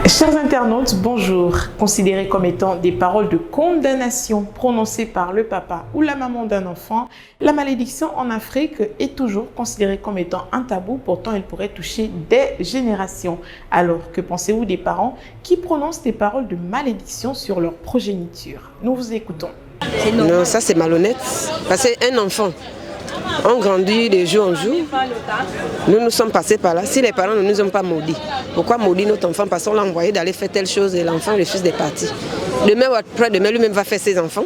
Chers internautes, bonjour. Considérées comme étant des paroles de condamnation prononcées par le papa ou la maman d'un enfant, la malédiction en Afrique est toujours considérée comme étant un tabou, pourtant elle pourrait toucher des générations. Alors, que pensez-vous des parents qui prononcent des paroles de malédiction sur leur progéniture? Nous vous écoutons. Non, ça c'est malhonnête. Parce qu'un enfant, on grandit de jour en jour. Nous sommes passés par là. Si les parents ne nous ont pas maudits, pourquoi maudire notre enfant? Parce qu'on l'a envoyé d'aller faire telle chose et l'enfant refuse des parties. Demain ou après-demain, lui-même va faire ses enfants.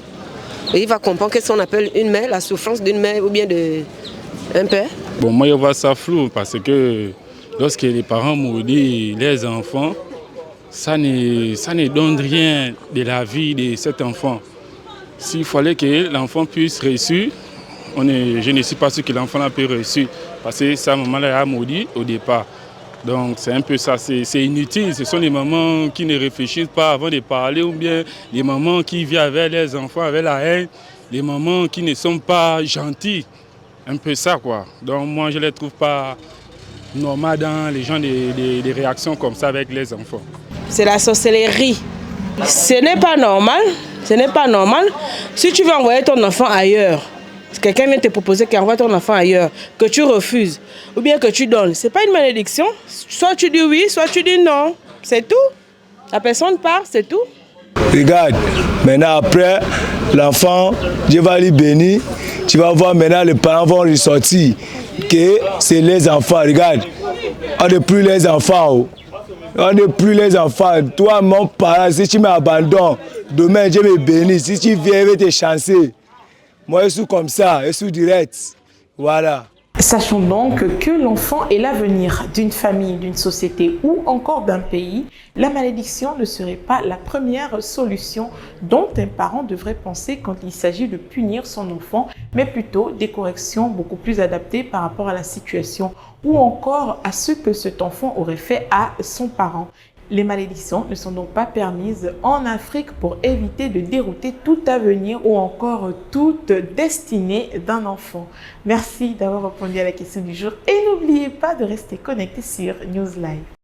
Et il va comprendre qu'est-ce qu'on appelle une mère, la souffrance d'une mère ou bien d'un père. Bon, moi je vois ça flou parce que lorsque les parents maudissent les enfants, ça ne donne rien de la vie de cet enfant. S'il fallait que l'enfant puisse réussir, je ne suis pas sûr que l'enfant peut réussir parce que sa maman l'a maudit au départ. Donc c'est un peu ça, c'est inutile. Ce sont les mamans qui ne réfléchissent pas avant de parler ou bien les mamans qui vivent avec les enfants avec la haine, les mamans qui ne sont pas gentilles. Un peu ça quoi. Donc moi je ne les trouve pas normales dans les gens des réactions comme ça avec les enfants. C'est la sorcellerie. Ce n'est pas normal. Ce n'est pas normal. Si tu veux envoyer ton enfant ailleurs, quelqu'un vient te proposer qu'il envoie ton enfant ailleurs, que tu refuses, ou bien que tu donnes, ce n'est pas une malédiction. Soit tu dis oui, soit tu dis non. C'est tout. La personne part, c'est tout. Regarde, maintenant après, l'enfant, Dieu va lui bénir. Tu vas voir maintenant les parents vont ressortir que c'est les enfants. Regarde, on n'est plus les enfants. On n'est plus les enfants. Toi, mon parent, si tu m'abandonnes, demain Dieu me bénit. Si tu viens, je vais te chancer. Moi, je suis comme ça, je suis direct. Voilà. Sachons donc que l'enfant est l'avenir d'une famille, d'une société ou encore d'un pays. La malédiction ne serait pas la première solution dont un parent devrait penser quand il s'agit de punir son enfant, mais plutôt des corrections beaucoup plus adaptées par rapport à la situation ou encore à ce que cet enfant aurait fait à son parent. Les malédictions ne sont donc pas permises en Afrique pour éviter de dérouter tout avenir ou encore toute destinée d'un enfant. Merci d'avoir répondu à la question du jour et n'oubliez pas de rester connecté sur News Live.